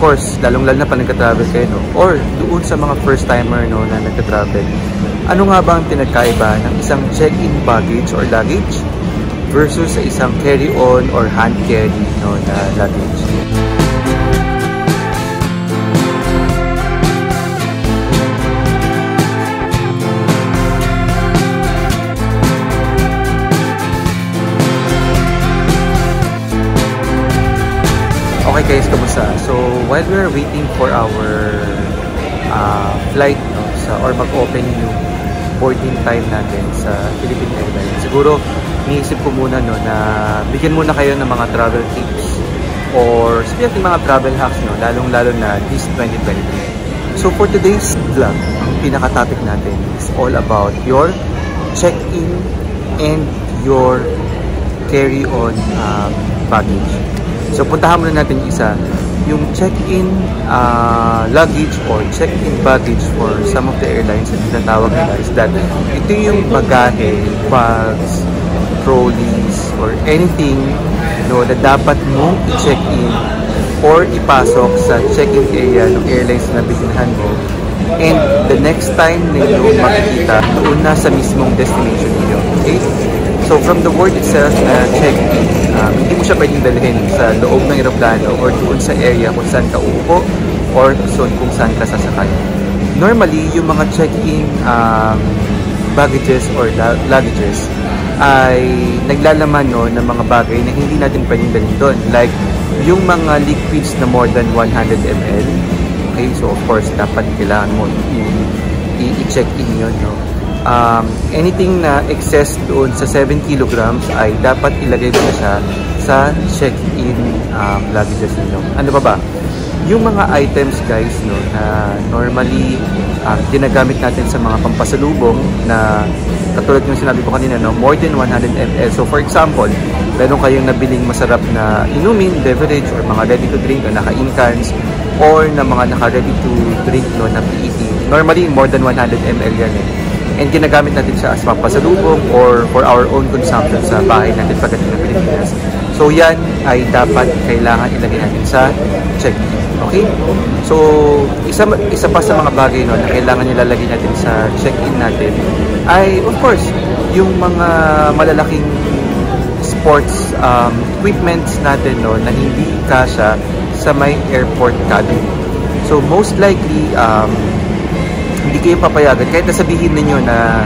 course, lalong-lalo na pa nagka-travel kayo, no? Or doon sa mga first-timer, no, na nagka-travel, ano nga ba ang pinagkaiba ng isang check-in baggage or luggage versus sa isang carry-on or hand-carry, no, na luggage? Okay guys, kamusta? So while we're waiting for our flight, no, or mag-open yung boarding time natin sa Philippine Airlines, siguro niisip ko muna, no, na bigyan muna kayo ng mga travel tips or sabihin mga travel hacks, no, lalong-lalo na this 2023. So for today's vlog, ang pinaka-topic natin is all about your check-in and your carry-on baggage. So puntahan muna natin isa, yung check-in luggage or check-in baggage for some of the airlines na tinatawag nila is that ito yung bagahe, bags, trolleys, or anything, no, na dapat mong i-check-in or ipasok sa check-in area ng airlines na bibilhan mo, and the next time ninyo makikita doon na sa mismong destination niyo. Okay? So from the word itself na check-in, hindi mo siya pwedeng dalhin sa loob ng aeroplano or doon sa area kung saan ka uupo or kung saan ka sasakay. Normally, yung mga check-in baggages or luggages ay naglalaman, no, ng mga bagay na hindi natin pwedeng dalhin doon. Like yung mga liquids na more than 100 ml. Okay, so of course, dapat kailangan mo i-check-in yun, no? Anything na excess doon sa 7 kilograms ay dapat ilagay mo na siya sa check-in luggages ninyo. Ano pa ba? Yung mga items, guys, no, na normally ginagamit natin sa mga pampasalubong na katulad yung sinabi ko kanina, no, more than 100 ml. So for example, meron kayong nabiling masarap na inumin, beverage, or mga ready to drink na naka-in cans, or na mga naka-ready to drink, no, na PET. Normally, more than 100 ml yan eh. And ginagamit natin siya as pampasalubong or for our own consumption sa bahay natin pagdating ng Pilipinas. So yan ay dapat kailangan ilagay natin sa check-in. Okay? So isa pa sa mga bagay, no, na kailangan nilalagay natin sa check-in natin ay of course yung mga malalaking sports equipments natin, no, na hindi kasya sa may airport cabin. So most likely hindi kayo papayagan kahit nasabihin ninyo na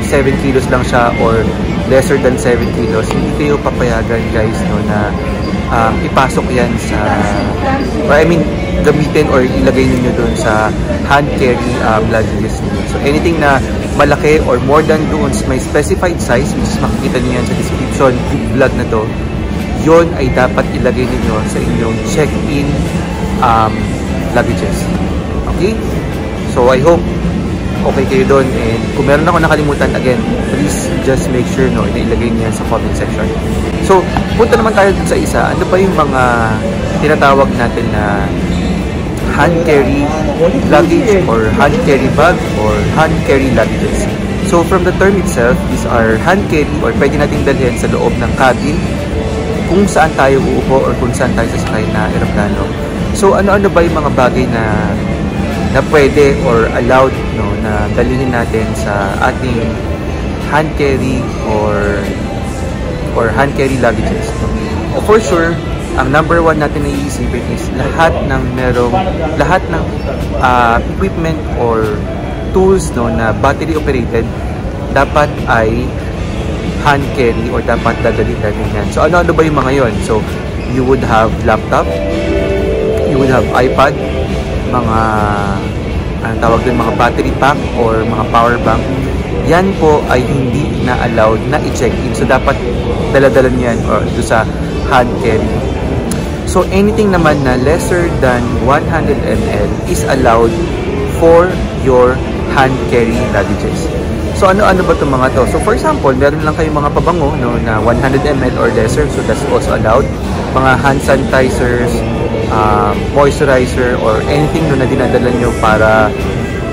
7 kilos lang siya or lesser than 7 kilos, hindi kayo papayagan, guys, no, na ipasok yan sa, or I mean gamitin or ilagay niyo doon sa hand carry luggages niyo. So anything na malaki or more than doon may specified size, which is makikita niyo yan sa description vlog na to, yon ay dapat ilagay niyo sa inyong check-in luggages. Okay? So I hope okay kayo doon, and kung meron ako nakalimutan, again, please just make sure, no, na ilagay niya sa comment section. So punta naman tayo dun sa isa. Ano ba yung mga tinatawag natin na hand carry luggage or hand carry bag or hand carry luggages? So from the term itself, these are hand carry or pwede nating dalhin sa loob ng cabin kung saan tayo uupo or kung saan tayo sasakay na aeroplano. So ano-ano ba yung mga bagay na pwede or allowed, no, na dalhin natin sa ating hand carry or hand carry luggages? For sure, ang number one natin na iisipin is lahat ng equipment or tools, no, na battery operated dapat ay hand carry or dapat dadalhin natin yan. So ano-ano ba yung mga yon? So you would have laptop, you would have iPad, mga ang tawag din mga battery pack or mga power bank. Yan po ay hindi na allowed na i-check-in. So dapat dala-dala niyan or do sa hand carry. So anything naman na lesser than 100 ml is allowed for your hand carry luggages. So ano-ano ba itong mga to? So for example, meron lang kayong mga pabango, no, na 100 ml or lesser, so that's also allowed. Mga hand sanitizers, moisturizer, or anything, no, na dinadala nyo para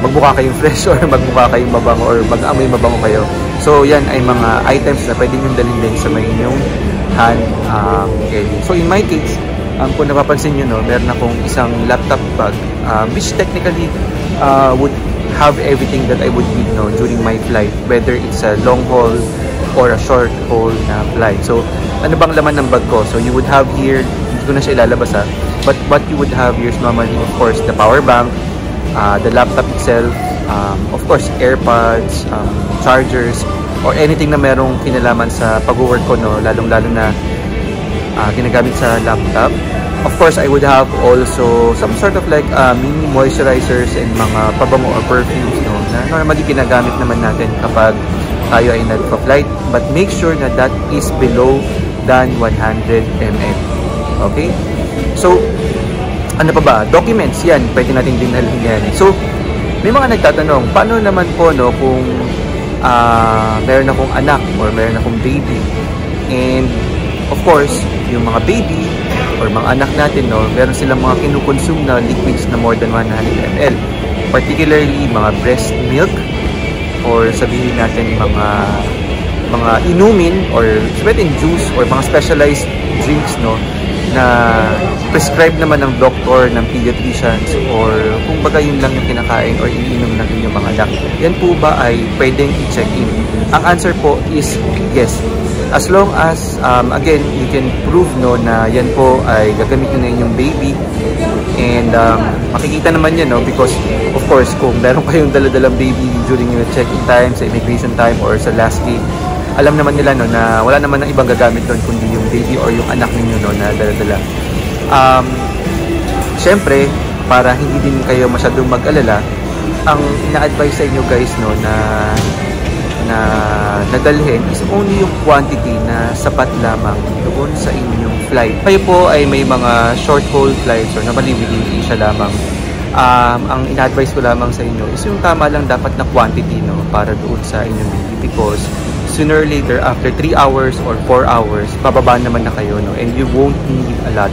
magmukha kayong fresh or magmukha kayong mabango or mag-amoy mabango kayo. So yan ay mga items na pwede nyo dalhin din sa may inyong hand carry. So in my case, kung napapansin nyo, no, meron akong isang laptop bag, which technically would have everything that I would need, no, during my flight, whether it's a long haul or a short haul na flight. So, ano bang laman ng bag ko? So, you would have here, hindi ko na siya ilalabas but what you would have here is normally, of course, the power bank, the laptop itself, of course, AirPods, chargers, or anything na merong kinalaman sa pag-work ko, no, lalong-lalo na ginagamit sa laptop. Of course, I would have also some sort of like mini moisturizers and mga pabango or perfumes, no, na normally ginagamit naman natin kapag tayo ay nagpa-flight. But make sure na that is below than 100 ml. Okay? So, ano pa ba? Documents, yan. Pwede natin dinalhin yan. So, may mga nagtatanong, paano naman po, no, kung meron akong anak or meron akong baby? And, of course, yung mga baby or mga anak natin, no, meron silang mga kinukonsume na liquids na more than 100 ml. Particularly, mga breast milk or sabihin natin mga inumin or sabihin juice or mga specialized drinks, no, na prescribe naman ng doctor, ng pediatricians, or kung baga yun lang yung kinakain or iniinom ng inyong mga anak. Yan po ba ay pwedeng i-check in? Ang answer po is yes. As long as, again, you can prove, no, na yan po ay gagamitin na inyong baby. And makikita naman yan, no, because of course, kung meron kayong daladalang baby during your check-in time, sa immigration time, or sa last gate, alam naman nila, no, na wala naman ng ibang gagamit doon kundi yung baby or yung anak ninyo, no, na daladala. Syempre, para hindi din kayo masyadong mag-alala, ang ina-advise sa inyo, guys, no, na nadalhin is only yung quantity na sapat lamang doon sa inyong flight. Kayo po ay may mga short haul flights or normally within Asia lamang. Ang ina-advise ko lamang sa inyo is yung tama lang dapat na quantity, no, para doon sa inyong baby, because sooner or later, after 3 hours or 4 hours, bababa naman na kayo, no, and you won't need a lot.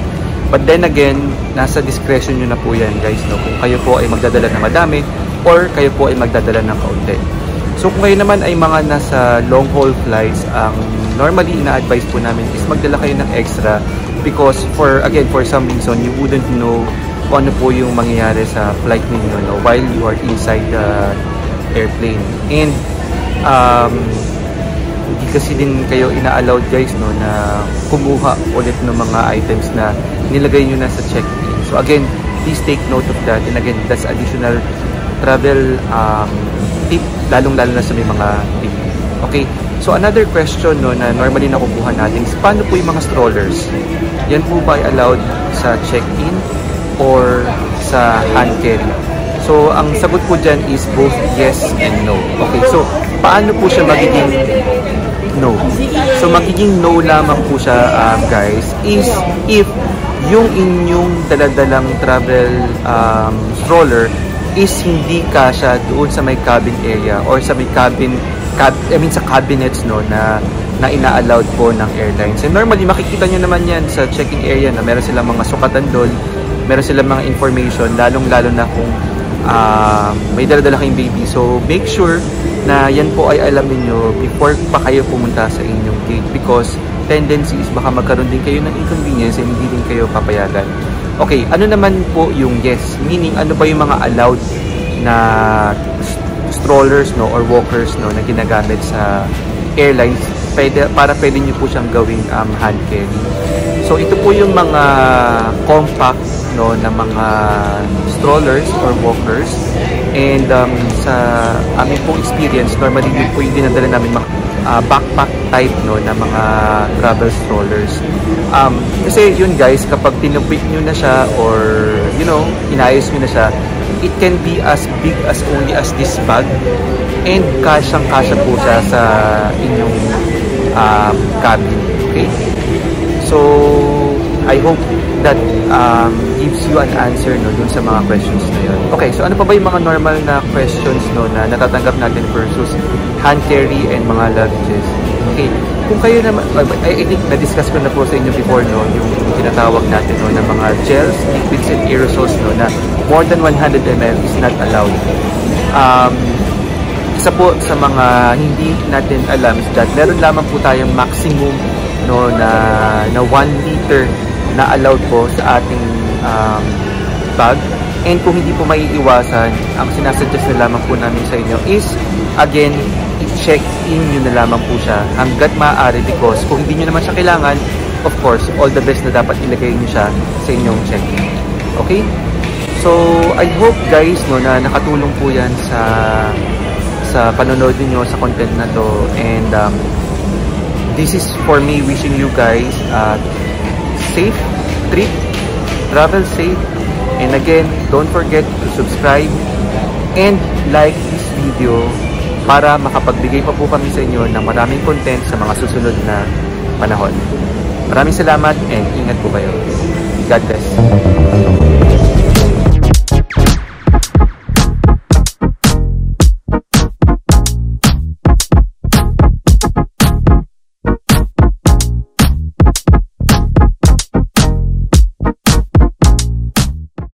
But then again, nasa discretion nyo na po yan, guys, no, kung kayo po ay magdadala na madami or kayo po ay magdadala ng kaunti. So kung kayo naman ay mga nasa long haul flights, ang normally ina-advise po namin is magdala kayo ng extra, because for some reason you wouldn't know kung ano po yung mangyayari sa flight ninyo, no, while you are inside the airplane. And hindi kasi din kayo ina-allowed, guys, no, na kumuha ulit ng mga items na nilagay nyo na sa check-in. So again, please take note of that. And again, that's additional travel tip, lalong-lalo na sa may mga baby. Okay, so another question, no, na normally nakukuha natin is paano po yung mga strollers? Yan po ba ay allowed sa check-in or sa hand carry? So ang sagot po dyan is both yes and no. Okay, so paano po siya magiging no? So magiging no lamang po siya, guys, is if yung inyong daladalang travel stroller is hindi kasya doon sa may cabin area or sa may sa cabinets, no, na ina-allowed po ng airlines. And normally makikita nyo naman yan sa check-in area na meron silang mga sukatan doon, meron silang mga information, lalong-lalo na kung may dala-dala kayong baby. So make sure na yan po ay alam niyo before pa kayo pumunta sa inyong gate, because tendency is baka magkaroon din kayo ng inconvenience and hindi din kayo papayagan. Okay, ano naman po yung yes? Meaning, ano ba yung mga allowed na strollers, no, or walkers, no, na ginagamit sa airlines para pwede nyo po siyang gawing hand carry. So, ito po yung mga compact, no, na mga strollers or walkers. And sa aming pong experience, normally yun po yung dinadala namin backpack type, no, na mga travel strollers. Kasi yun, guys, kapag tinupik nyo na siya or, you know, inayos nyo na siya, it can be as big as only as this bag, and kasyang-kasya po siya sa inyong cabin. Okay? So I hope that gives you an answer, no, dun sa mga questions na yun. Okay, so ano pa ba yung mga normal na questions, no, na natatanggap natin versus hand carry and mga luggages? Okay, kung kayo naman, I think na-discuss ko na po sa inyo before, no, yung tinatawag natin, no, na mga gels, liquids, and aerosols, no, na more than 100 ml is not allowed. Isa po sa mga hindi natin alam is that meron lamang po tayong maximum, no, na 1 liter na allowed po sa ating bag. And kung hindi po maiiwasan, ang sinasuggest na lamang po namin sa inyo is, again, i-check in nyo na lamang po siya hanggat maaari, because kung hindi nyo naman siya kailangan, of course, all the best na dapat ilagay nyo siya sa inyong check-in. Okay? So, I hope guys no, na nakatulong po yan sa panonood niyo sa content na to. And this is for me wishing you guys safe trip, travel safe. And again, don't forget to subscribe and like this video para makapagbigay pa po kami sa inyo ng maraming content sa mga susunod na panahon. Maraming salamat and ingat po kayo. God bless.